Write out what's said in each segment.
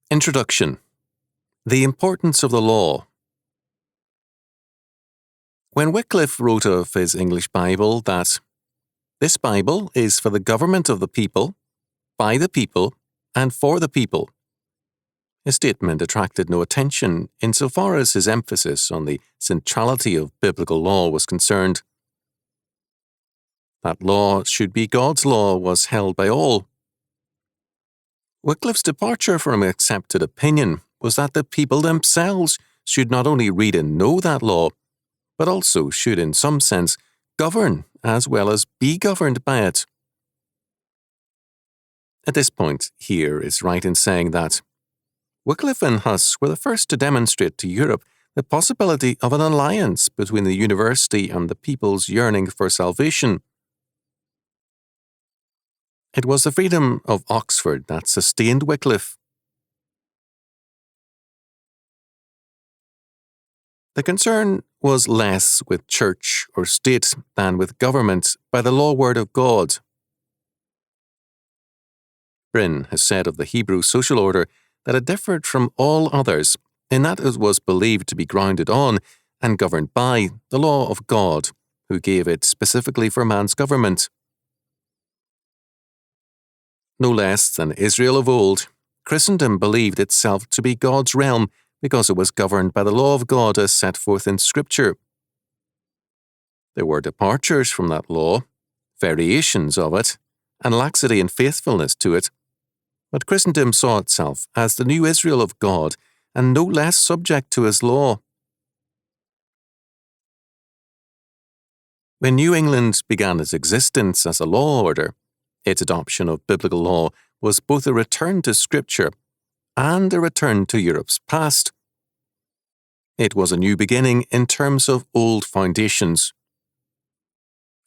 Introduction. The importance of the law. When Wycliffe wrote of his English Bible that, "This Bible is for the government of the people, by the people, and for the people," his statement attracted no attention insofar as his emphasis on the centrality of biblical law was concerned. That law should be God's law was held by all. Wycliffe's departure from accepted opinion was that the people themselves should not only read and know that law, but also should in some sense govern as well as be governed by it. At this point, here is right in saying that Wycliffe and Huss were the first to demonstrate to Europe the possibility of an alliance between the university and the people's yearning for salvation. It was the freedom of Oxford that sustained Wycliffe. The concern was less with church or state than with government by the law word of God. Bryn has said of the Hebrew social order that it differed from all others in that it was believed to be grounded on and governed by the law of God, who gave it specifically for man's government. No less than Israel of old, Christendom believed itself to be God's realm because it was governed by the law of God as set forth in Scripture. There were departures from that law, variations of it, and laxity and faithfulness to it, but Christendom saw itself as the new Israel of God and no less subject to his law. When New England began its existence as a law order, its adoption of biblical law was both a return to Scripture and a return to Europe's past. It was a new beginning in terms of old foundations.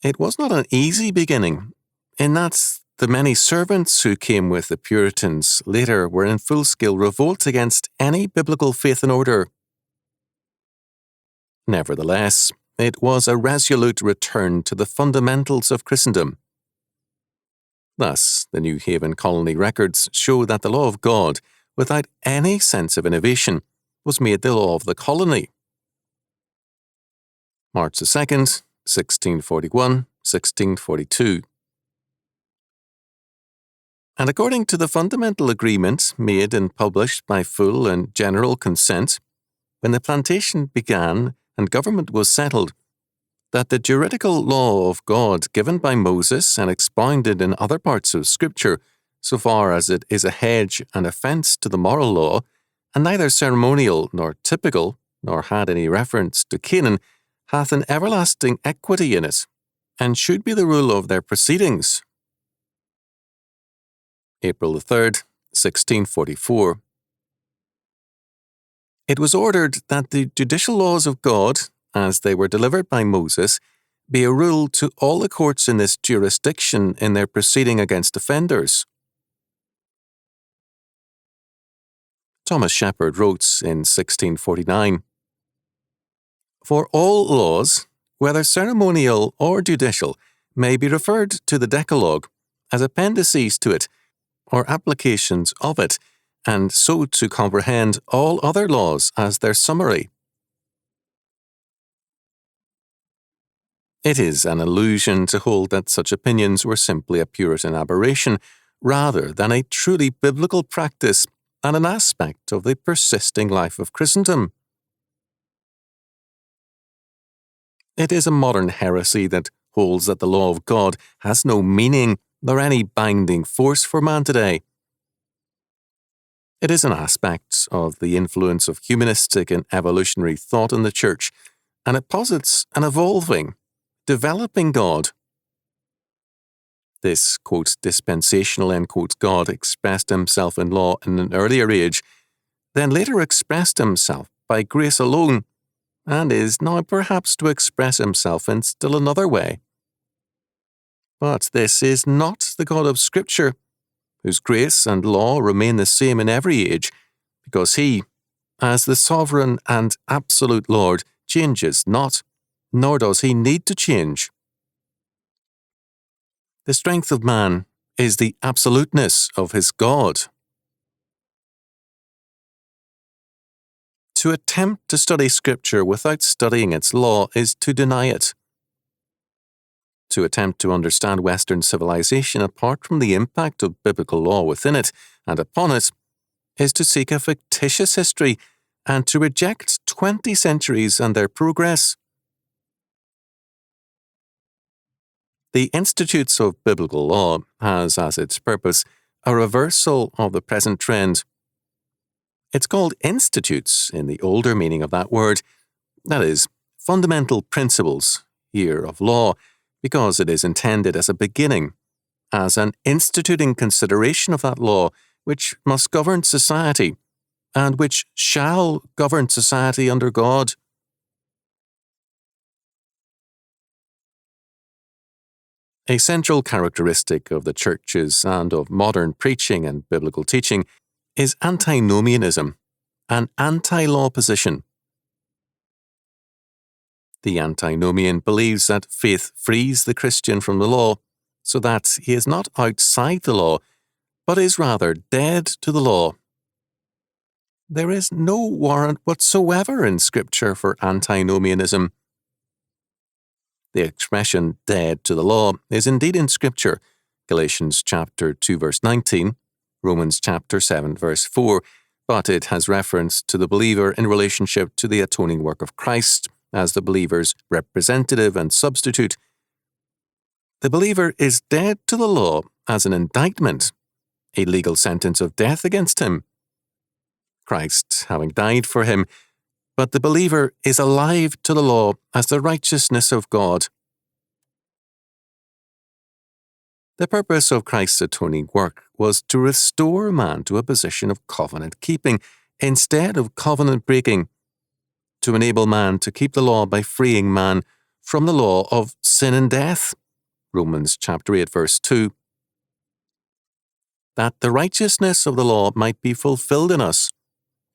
It was not an easy beginning, in that the many servants who came with the Puritans later were in full-scale revolt against any biblical faith and order. Nevertheless, it was a resolute return to the fundamentals of Christendom. Thus, the New Haven colony records show that the law of God, without any sense of innovation, was made the law of the colony. March 2nd, 1641, 1642. And according to the fundamental agreement made and published by full and general consent, when the plantation began and government was settled, that the juridical law of God given by Moses and expounded in other parts of Scripture, so far as it is a hedge and a fence to the moral law, and neither ceremonial nor typical, nor had any reference to Canaan, hath an everlasting equity in it, and should be the rule of their proceedings. April 3rd, 1644. It was ordered that the judicial laws of God, as they were delivered by Moses, be a rule to all the courts in this jurisdiction in their proceeding against offenders. Thomas Shepard wrote in 1649, "For all laws, whether ceremonial or judicial, may be referred to the Decalogue as appendices to it, or applications of it, and so to comprehend all other laws as their summary." It is an illusion to hold that such opinions were simply a Puritan aberration, rather than a truly biblical practice and an aspect of the persisting life of Christendom. It is a modern heresy that holds that the law of God has no meaning nor any binding force for man today. It is an aspect of the influence of humanistic and evolutionary thought in the Church, and it posits an evolving, developing God. This, quote, dispensational, end quote, God expressed himself in law in an earlier age, then later expressed himself by grace alone, and is now perhaps to express himself in still another way. But this is not the God of Scripture, whose grace and law remain the same in every age, because he, as the sovereign and absolute Lord, changes not, nor does he need to change. The strength of man is the absoluteness of his God. To attempt to study Scripture without studying its law is to deny it. To attempt to understand Western civilization apart from the impact of biblical law within it and upon it is to seek a fictitious history and to reject 20 centuries and their progress. The Institutes of Biblical Law has as its purpose a reversal of the present trend. It's called institutes in the older meaning of that word, that is, fundamental principles, here of law, because it is intended as a beginning, as an instituting consideration of that law which must govern society, and which shall govern society under God. A central characteristic of the churches and of modern preaching and biblical teaching is Antinomianism, an anti-law position. The Antinomian believes that faith frees the Christian from the law, so that he is not outside the law, but is rather dead to the law. There is no warrant whatsoever in Scripture for Antinomianism. The expression dead to the law is indeed in Scripture, Galatians chapter 2 verse 19, Romans chapter 7 verse 4, but it has reference to the believer in relationship to the atoning work of Christ as the believer's representative and substitute. The believer is dead to the law as an indictment, a legal sentence of death against him. Christ having died for him, but the believer is alive to the law as the righteousness of God. The purpose of Christ's atoning work was to restore man to a position of covenant keeping instead of covenant breaking, to enable man to keep the law by freeing man from the law of sin and death. Romans chapter 8 verse 2. That the righteousness of the law might be fulfilled in us.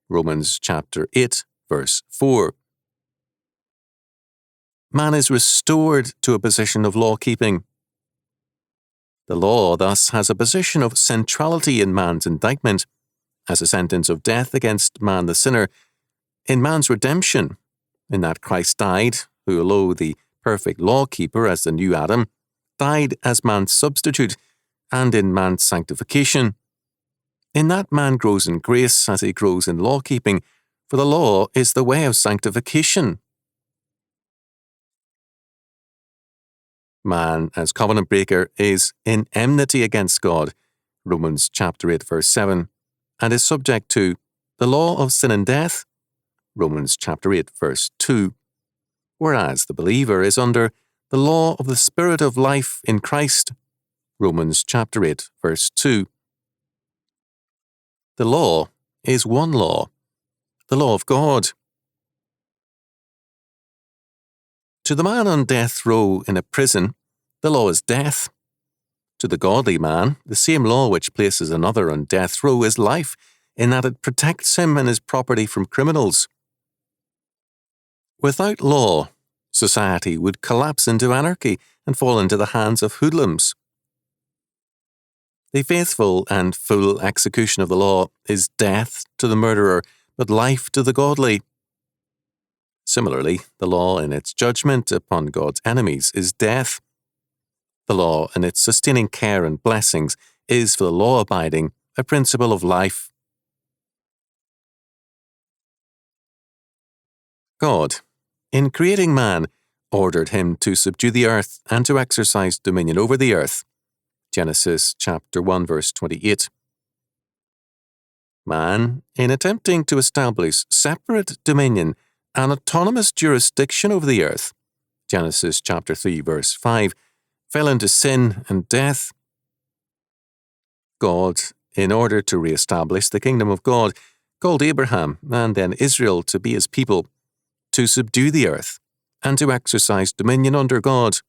Romans chapter 8 verse 4. Man is restored to a position of law-keeping. The law thus has a position of centrality in man's indictment, as a sentence of death against man the sinner, in man's redemption, in that Christ died, who, although the perfect law-keeper as the new Adam, died as man's substitute, and in man's sanctification. In that man grows in grace as he grows in law-keeping, for the law is the way of sanctification. Man, as covenant breaker, is in enmity against God, Romans chapter 8 verse 7, and is subject to the law of sin and death, Romans chapter 8 verse 2, whereas the believer is under the law of the Spirit of life in Christ, Romans chapter 8 verse 2. The law is one law, the law of God. To the man on death row in a prison, the law is death. To the godly man, the same law which places another on death row is life, in that it protects him and his property from criminals. Without law, society would collapse into anarchy and fall into the hands of hoodlums. The faithful and full execution of the law is death to the murderer, but life to the godly. Similarly, the law in its judgment upon God's enemies is death. The law in its sustaining care and blessings is, for the law-abiding, a principle of life. God, in creating man, ordered him to subdue the earth and to exercise dominion over the earth. Genesis chapter 1 verse 28. Man, in attempting to establish separate dominion and autonomous jurisdiction over the earth, Genesis chapter 3 verse 5, fell into sin and death. God, in order to re-establish the kingdom of God, called Abraham and then Israel to be his people, to subdue the earth, and to exercise dominion under God.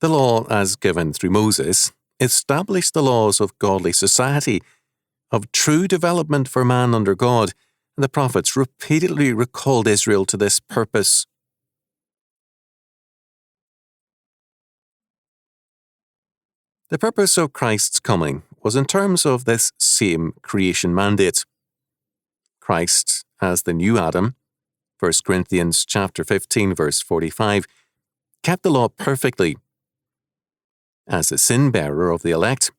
The law, as given through Moses, established the laws of godly society, of true development for man under God, and the prophets repeatedly recalled Israel to this purpose. The purpose of Christ's coming was in terms of this same creation mandate. Christ as the new Adam, 1 Corinthians chapter 15, verse 45, kept the law perfectly. As the sin-bearer of the elect,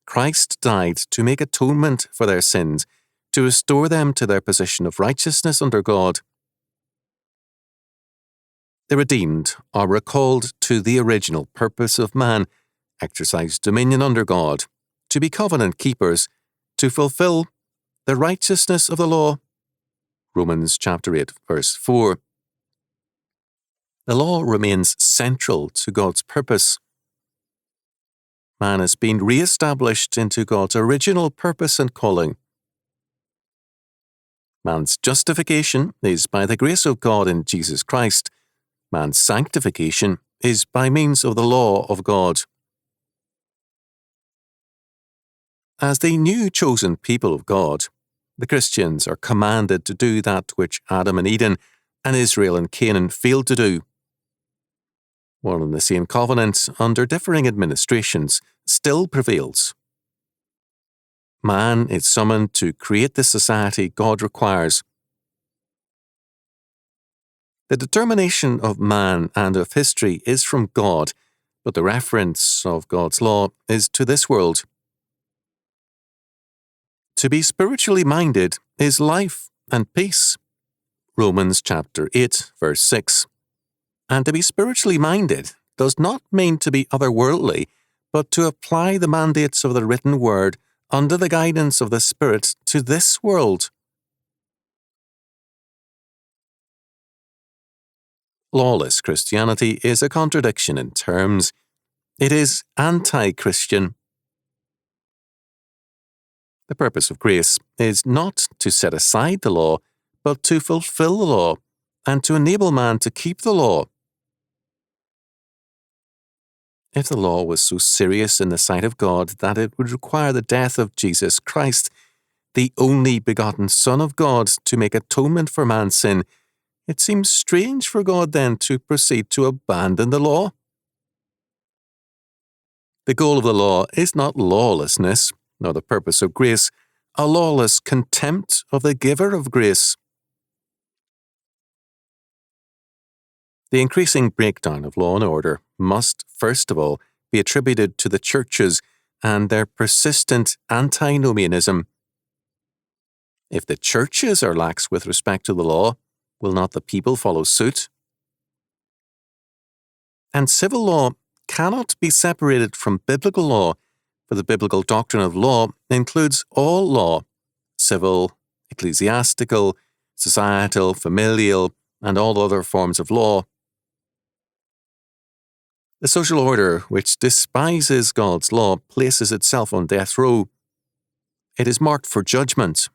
Christ died to make atonement for their sins, to restore them to their position of righteousness under God. The redeemed are recalled to the original purpose of man, exercise dominion under God, to be covenant keepers, to fulfill the righteousness of the law. Romans chapter 8, verse 4. The law remains central to God's purpose. Man has been re-established into God's original purpose and calling. Man's justification is by the grace of God in Jesus Christ. Man's sanctification is by means of the law of God. As the new chosen people of God, the Christians are commanded to do that which Adam and Eden and Israel and Canaan failed to do. One and the same covenant, under differing administrations, still prevails. Man is summoned to create the society God requires. The determination of man and of history is from God, but the reference of God's law is to this world. To be spiritually minded is life and peace. Romans chapter 8, verse 6. And to be spiritually minded does not mean to be otherworldly, but to apply the mandates of the written word under the guidance of the Spirit to this world. Lawless Christianity is a contradiction in terms. It is anti-Christian. The purpose of grace is not to set aside the law, but to fulfill the law, and to enable man to keep the law. If the law was so serious in the sight of God that it would require the death of Jesus Christ, the only begotten Son of God, to make atonement for man's sin, it seems strange for God then to proceed to abandon the law. The goal of the law is not lawlessness, nor the purpose of grace, a lawless contempt of the giver of grace. The increasing breakdown of law and order must, first of all, be attributed to the churches and their persistent antinomianism. If the churches are lax with respect to the law, will not the people follow suit? And civil law cannot be separated from biblical law, for the biblical doctrine of law includes all law, civil, ecclesiastical, societal, familial, and all other forms of law. The social order which despises God's law places itself on death row. It is marked for judgment.